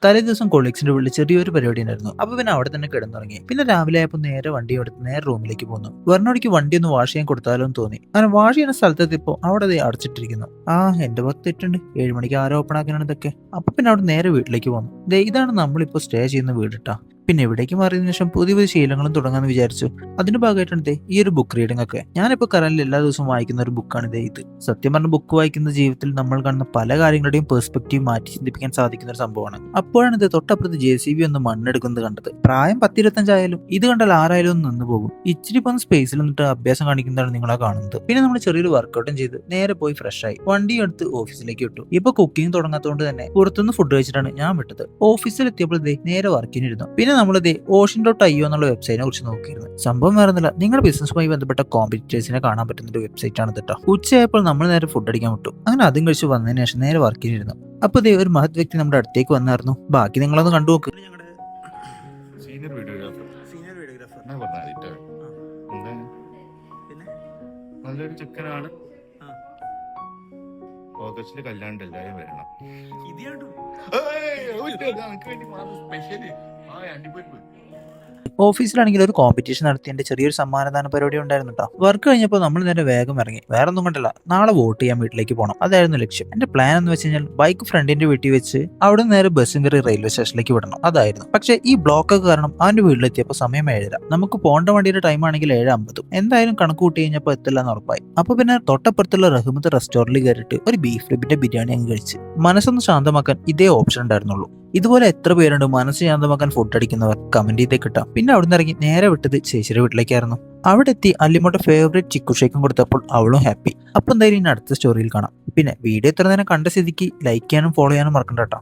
തലേ ദിവസം കൊളീഗ്സിന്റെ വീട്ടിൽ ചെറിയൊരു പരിപാടി ഉണ്ടായിരുന്നു. അപ്പൊ പിന്നെ അവിടെ തന്നെ കിടന്നുറങ്ങി. പിന്നെ രാവിലെ ആയപ്പോൾ നേരെ വണ്ടി എടുത്ത് നേരെ റൂമിലേക്ക് പോന്നു. വെറുതെ വണ്ടി ഒന്ന് വാഷ് ചെയ്യാൻ കൊടുത്താലോ എന്ന് തോന്നി. അങ്ങനെ വാഷ് ചെയ്യുന്ന സ്ഥലത്തെത്തിയപ്പോ അവിടെ ദേ അടച്ചിട്ടിരിക്കുന്നു. എന്റെ ഭാഗത്ത് തെറ്റുണ്ട്. 7 മണിക്ക് ആരോ ഓപ്പൺ ആക്കാനാണ് ഇതൊക്കെ. അപ്പൊ പിന്നെ അവിടെ നേരെ വീട്ടിലേക്ക് പോന്നു. ദേ ഇതാണ് നമ്മളിപ്പോ സ്റ്റേ ചെയ്യുന്ന വീടിട്ടാ. പിന്നെ ഇവിടേക്ക് മാറിയതിനു ശേഷം പുതിയ പുതിയ ശീലങ്ങളും തുടങ്ങാന്ന് വിചാരിച്ചു. അതിന്റെ ഭാഗമായിട്ടുണ്ട് ഈ ഒരു ബുക്ക് റീഡിംഗ് ഒക്കെ. ഞാനിപ്പോ കറന്റ് എല്ലാ ദിവസവും വായിക്കുന്ന ഒരു ബുക്കാണ് ഇത്. സത്യം പറഞ്ഞ ബുക്ക് വായിക്കുന്ന ജീവിതത്തിൽ നമ്മൾ കാണുന്ന പല കാര്യങ്ങളുടെയും പെർസ്പെക്റ്റീവ് മാറ്റി ചിന്തിപ്പിക്കാൻ സാധിക്കുന്ന ഒരു സംഭവമാണ്. അപ്പോഴാണ് ഇത് തൊട്ടപ്പുറത്ത് JCB ഒന്ന് മണ്ണെടുക്കുന്നത് കണ്ടത്. പ്രായം 10-25 ആയാലും ഇത് കണ്ടാൽ ആരായാലും ഒന്ന് നിന്ന് പോകും. ഇച്ചിരി പോന്ന സ്പേസിൽ നിന്നിട്ട് അഭ്യാസം കാണിക്കുന്നതാണ് നിങ്ങളെ കാണുന്നത്. പിന്നെ നമ്മൾ ചെറിയൊരു വർക്കൗട്ടും ചെയ്ത് നേരെ പോയി ഫ്രഷ് ആയി വണ്ടി എടുത്ത് ഓഫീസിലേക്ക് വിട്ടു. ഇപ്പൊ കുക്കിംഗ് തുടങ്ങാത്തതുകൊണ്ട് തന്നെ പുറത്തുനിന്ന് ഫുഡ് കഴിച്ചിട്ടാണ് ഞാൻ വിട്ടത്. ഓഫീസിൽ എത്തിയപ്പോൾ നേരെ വർക്കിനിരുന്നു. പിന്നെ നമ്മളിത് ocean.io എന്നുള്ള വെബ്സൈറ്റിനെ കുറിച്ച് നോക്കിയിരുന്നു. സംഭവം വേറൊന്നുമില്ല, നിങ്ങളുടെ ബിസിനസ്സുമായി ബന്ധപ്പെട്ട കോമ്പറ്റീറ്റേഴ്സിനെ കാണാൻ പറ്റുന്ന ഒരു വെബ്സൈറ്റ് ആണ് കേട്ടോ. ഉച്ചയായപ്പോൾ നമ്മൾ നേരെ ഫുഡ് അടിക്കാൻ വിട്ടു. അങ്ങനെ അതും കഴിച്ച് വന്നതിന് ശേഷം നേരെ വർക്കിനിരുന്നു. അപ്പൊ ഒരു മഹത് വ്യക്തി നമ്മുടെ അടുത്തേക്ക് വന്നായിരുന്നു. ബാക്കി നിങ്ങളൊന്ന് കണ്ടു നോക്ക്. നല്ലൊരു ചെക്കനാണ്. ഓഗസ്റ്റില് കല്യാണം എല്ലാവരും വരണം. ഓഫീസിലാണെങ്കിൽ ഒരു കോമ്പറ്റീഷൻ നടത്തി എന്റെ ചെറിയൊരു സമ്മാനദാന പരിപാടി ഉണ്ടായിരുന്നു കേട്ടോ. വർക്ക് കഴിഞ്ഞപ്പോൾ നമ്മൾ നേരെ വേഗം ഇറങ്ങി. വേറെ ഒന്നും കണ്ടല്ല, നാളെ വോട്ട് ചെയ്യാൻ വീട്ടിലേക്ക് പോകണം. അതായിരുന്നു ലക്ഷ്യം. എന്റെ പ്ലാൻ എന്ന് വെച്ച് കഴിഞ്ഞാൽ ബൈക്ക് ഫ്രണ്ടിന്റെ വീട്ടിൽ വെച്ച് അവിടെ നേരെ ബസ്സും കയറി റെയിൽവേ സ്റ്റേഷനിലേക്ക് വിടണം. അതായിരുന്നു. പക്ഷേ ഈ ബ്ലോക്കൊക്കെ കാരണം അവന്റെ വീട്ടിലെത്തിയപ്പോൾ സമയം 7:30. നമുക്ക് പോകേണ്ട വണ്ടിയുടെ ടൈം ആണെങ്കിൽ 7:50. എന്തായാലും കണക്ക് കൂട്ടി കഴിഞ്ഞപ്പോൾ എത്തില്ല എന്ന് ഉറപ്പായി. അപ്പൊ പിന്നെ തൊട്ടപ്പുറത്തുള്ള റഹ്മത്ത് റെസ്റ്റോറന്റിൽ കയറിയിട്ട് ഒരു ബീഫ് റിബിന്റെ ബിരിയാണി അങ്ങ് കഴിച്ച് മനസ്സൊന്ന് ശാന്തമാക്കാൻ ഇതേ ഓപ്ഷൻ ഉണ്ടായിരുന്നുള്ളൂ. ഇതുപോലെ എത്ര പേരുണ്ട് മനസ്സ് ശാന്തമാക്കാൻ ഫുഡ് അടിക്കുന്നവർ? കമന്റ് ചെയ്തേ കിട്ടാം. പിന്നെ അവിടെ നിന്ന് ഇറങ്ങി നേരെ വിട്ടത് ചേച്ചിയുടെ വീട്ടിലേക്കായിരുന്നു. അവിടെ എത്തി അല്ലിമോടെ ഫേവറേറ്റ് ചിക്കു ഷേക്കും കൊടുത്തപ്പോൾ അവളും ഹാപ്പി. അപ്പൊ എന്തായാലും ഇനി അടുത്ത സ്റ്റോറിയിൽ കാണാം. പിന്നെ വീഡിയോ ഇത്ര നേരം കണ്ട സ്ഥിതിക്ക് ലൈക്ക് ചെയ്യാനും ഫോളോ ചെയ്യാനും മറക്കണ്ട കേട്ടോ.